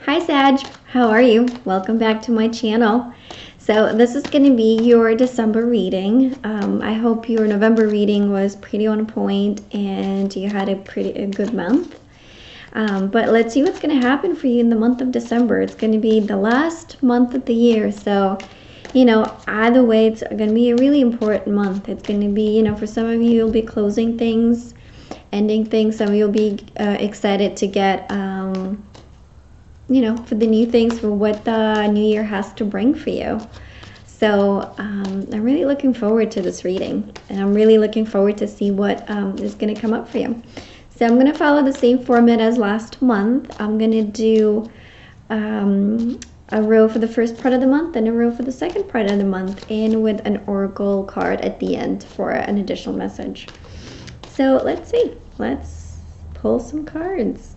Hi Sag, how are you? Welcome back to my channel. So this is going to be your December reading. I hope your November reading was pretty on point and you had a good month. But let's see what's going to happen for you in the month of December. It's going to be the last month of the year, so either way, it's going to be a really important month. It's going to be, for some of you, you'll be closing things, ending things. Some of you will be excited to get for the new things, for what the new year has to bring for you. So I'm really looking forward to this reading, and I'm really looking forward to see what is going to come up for you. So I'm going to follow the same format as last month. I'm going to do a row for the first part of the month and a row for the second part of the month, and with an oracle card at the end for an additional message. So let's see. Let's pull some cards.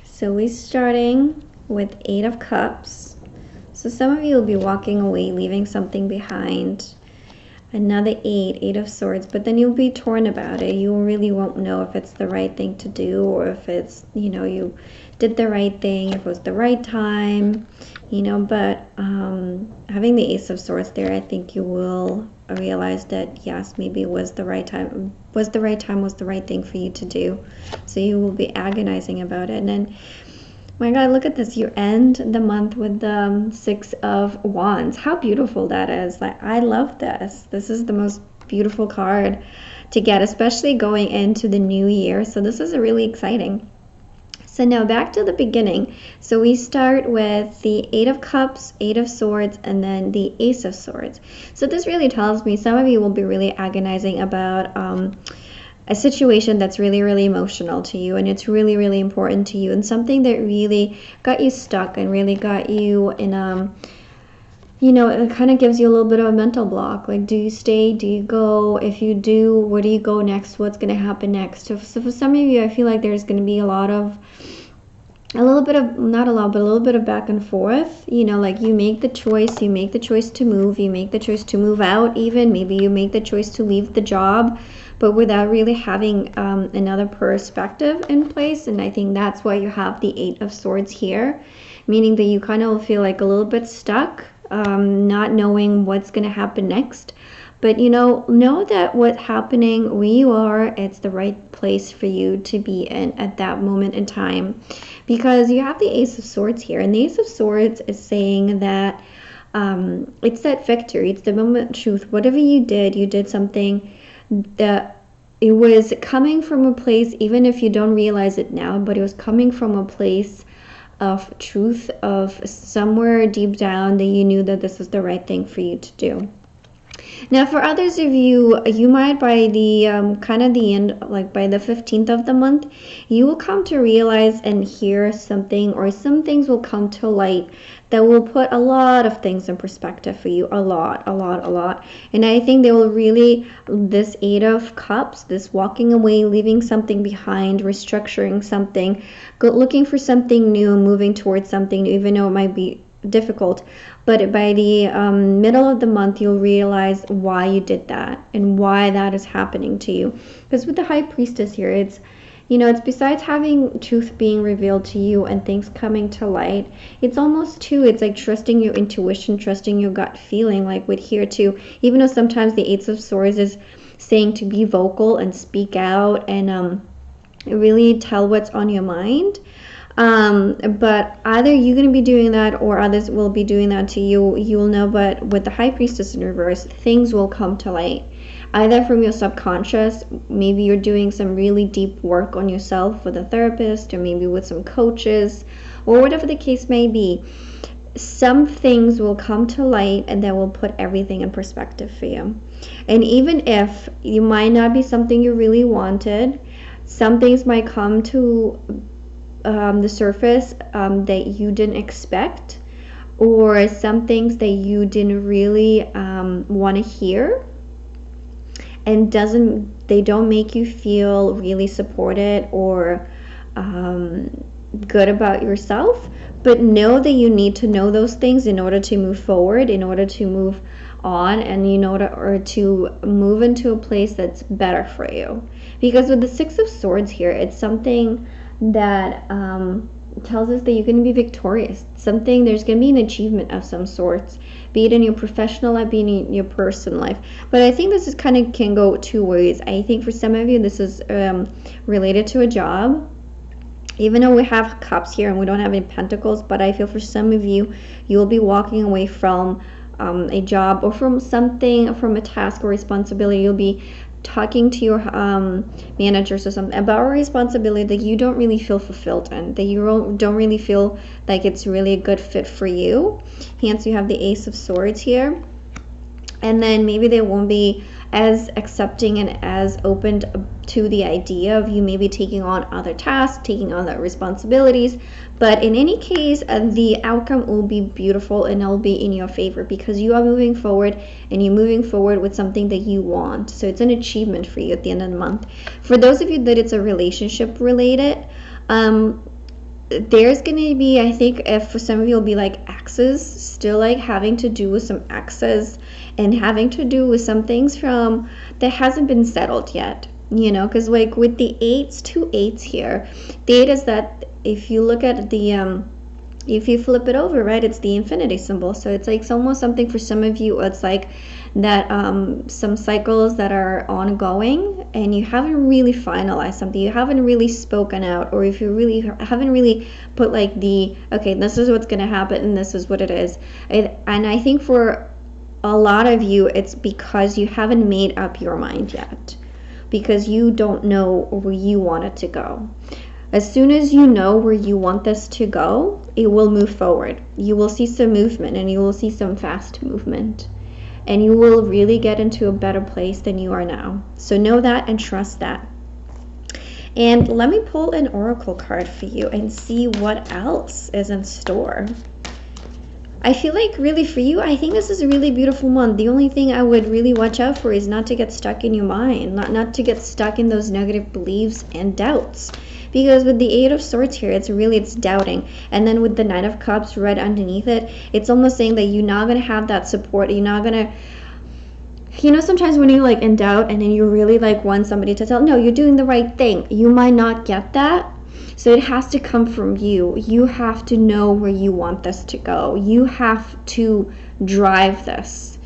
So we're starting with 8 of Cups. So some of you will be walking away, leaving something behind. Another 8 of Swords, but then you'll be torn about it. You really won't know if it's the right thing to do, or if it's, you did the right thing, if it was the right time, but having the Ace of Swords there, I think you will realize that yes, maybe it was the right time, was the right thing for you to do. So you will be agonizing about it. And then, my God, look at this. You end the month with the 6 of Wands. How beautiful that is. Like, I love this. This is the most beautiful card to get, especially going into the new year. So this is really exciting. So now back to the beginning. So we start with the 8 of Cups, 8 of Swords, and then the Ace of Swords. So this really tells me some of you will be really agonizing about a situation that's really, really emotional to you, and it's really, really important to you, and something that really got you stuck and really got you in it kind of gives you a little bit of a mental block. Like, do you stay? Do you go? If you do, where do you go next? What's going to happen next? So for some of you, I feel like there's going to be a little bit of back and forth. Like, you make the choice to move, you make the choice to move out, even maybe you make the choice to leave the job, but without really having another perspective in place. And I think that's why you have the 8 of Swords here, meaning that you kind of feel like a little bit stuck, not knowing what's going to happen next. But know that what's happening where you are, it's the right place for you to be in at that moment in time, because you have the Ace of Swords here, and the Ace of Swords is saying that it's that victory, it's the moment of truth. Whatever you did something that it was coming from a place, even if you don't realize it now, but it was coming from a place of truth, of somewhere deep down that you knew that this was the right thing for you to do. Now, for others of you, you might by the kind of the end, like by the 15th of the month, you will come to realize and hear something, or some things will come to light that will put a lot of things in perspective for you. A lot. And I think they will really, this 8 of Cups, this walking away, leaving something behind, restructuring something, looking for something new, moving towards something new, even though it might be difficult, but by the middle of the month, you'll realize why you did that and why that is happening to you. Because with the High Priestess here, it's besides having truth being revealed to you and things coming to light, it's almost too, it's like trusting your intuition, trusting your gut feeling. Like with here too, even though sometimes the 8 of Swords is saying to be vocal and speak out and really tell what's on your mind. But either you're going to be doing that or others will be doing that to you. You'll know, but with the High Priestess in reverse, things will come to light. Either from your subconscious, maybe you're doing some really deep work on yourself with a therapist, or maybe with some coaches, or whatever the case may be. Some things will come to light and that will put everything in perspective for you. And even if you might not be something you really wanted, some things might come to the surface that you didn't expect, or some things that you didn't really want to hear, and they don't make you feel really supported or good about yourself. But know that you need to know those things in order to move forward, in order to move on, and or to move into a place that's better for you. Because with the 6 of Swords here, it's something that tells us that you're going to be victorious. Something, there's going to be an achievement of some sorts, be it in your professional life, be it in your personal life. But I think this is kind of can go two ways. I think for some of you, this is related to a job. Even though we have cups here and we don't have any pentacles, but I feel for some of you, you'll be walking away from a job or from something, from a task or responsibility. You'll be talking to your managers or something about a responsibility that you don't really feel fulfilled in, that you don't really feel like it's really a good fit for you. Hence, you have the Ace of Swords here. And then maybe they won't be as accepting and as open to the idea of you maybe taking on other tasks, taking on other responsibilities. But in any case, the outcome will be beautiful and it'll be in your favor because you are moving forward and you're moving forward with something that you want. So it's an achievement for you at the end of the month. For those of you that it's a relationship related, there's going to be, I think, if for some of you, it'll be like exes, still like having to do with some exes and having to do with some things from that hasn't been settled yet, you know, because like with the eights, 2 8s here, the 8 is that if you look at the if you flip it over, right, it's the infinity symbol. So it's like almost something for some of you, it's like that some cycles that are ongoing and you haven't really finalized something, you haven't really spoken out, or if you really haven't really put like the, okay, this is what's going to happen and this is what it is. And I think for a lot of you, it's because you haven't made up your mind yet, because you don't know where you want it to go. As soon as you know where you want this to go, it will move forward. You will see some movement and you will see some fast movement. And you will really get into a better place than you are now. So know that and trust that. And let me pull an oracle card for you and see what else is in store. I feel like really for you, I think this is a really beautiful month. The only thing I would really watch out for is not to get stuck in your mind, not to get stuck in those negative beliefs and doubts. Because with the 8 of Swords here, it's doubting. And then with the 9 of Cups right underneath it, it's almost saying that you're not going to have that support. You're not going to, you know, sometimes when you're like in doubt and then you really like want somebody to tell, no, you're doing the right thing. You might not get that. So it has to come from you. You have to know where you want this to go. You have to drive this.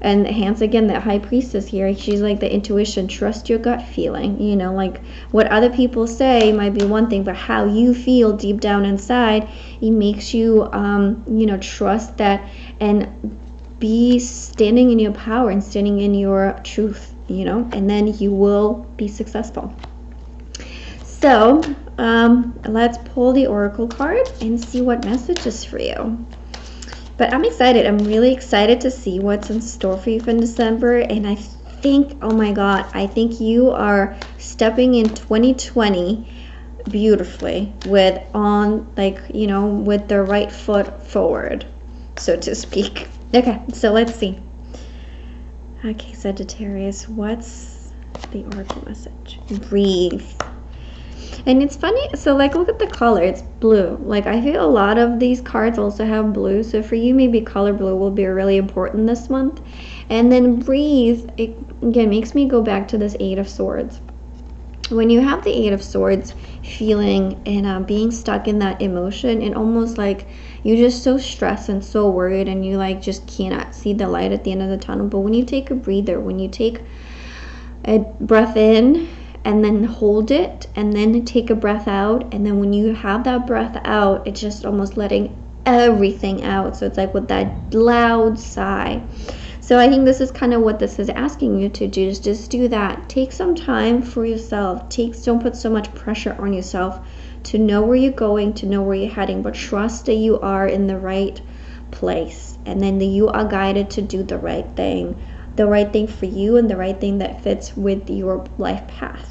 And hence again, the High Priestess here, she's like the intuition, trust your gut feeling, you know, like what other people say might be one thing, but how you feel deep down inside, it makes you, you know, trust that and be standing in your power and standing in your truth, you know, and then you will be successful. So let's pull the Oracle card and see what message is for you. But I'm excited. I'm really excited to see what's in store for you for December. And I think, oh my God, I think you are stepping in 2020 beautifully with with the right foot forward, so to speak. Okay, so let's see. Okay, Sagittarius, what's the Oracle message? Breathe. And it's funny, so like look at the color, it's blue. Like I feel a lot of these cards also have blue, so for you maybe color blue will be really important this month. And then breathe, it again makes me go back to this 8 of Swords. When you have the 8 of Swords feeling and being stuck in that emotion, and almost like you're just so stressed and so worried and you like just cannot see the light at the end of the tunnel. But when you take a breather, when you take a breath in and then hold it and then take a breath out, and then when you have that breath out, it's just almost letting everything out. So it's like with that loud sigh. So I think this is kind of what this is asking you to do, is just do that. Take some time for yourself. Don't put so much pressure on yourself to know where you're going, to know where you're heading, but trust that you are in the right place, and then that you are guided to do the right thing for you and the right thing that fits with your life path.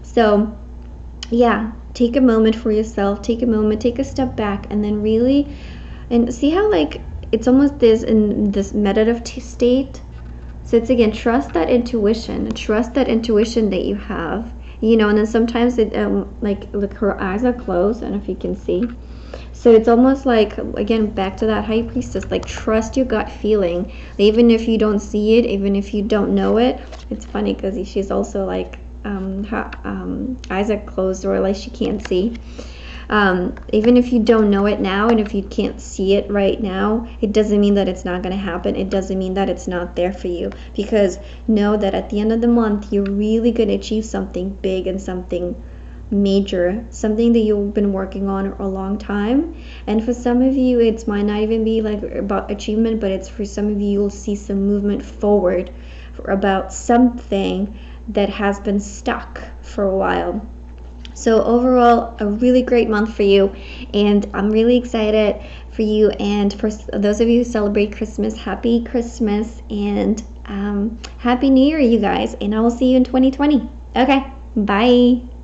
So yeah, take a moment for yourself, take a step back, and then really, and see how like it's almost this in this meditative state. So it's again, trust that intuition that you have, you know. And then sometimes it like look, her eyes are closed, I don't know if you can see. So it's almost like, again, back to that High Priestess, like trust your gut feeling, even if you don't see it, even if you don't know it. It's funny because she's also like her eyes are closed, or like she can't see. Even if you don't know it now, and if you can't see it right now, it doesn't mean that it's not going to happen. It doesn't mean that it's not there for you, because know that at the end of the month, you're really going to achieve something big and something major, something that you've been working on a long time. And for some of you, it might not even be like about achievement, but it's for some of you, you'll see some movement forward about something that has been stuck for a while. So overall, a really great month for you, and I'm really excited for you. And for those of you who celebrate Christmas, happy Christmas and happy New Year, you guys, and I will see you in 2020. Okay, bye.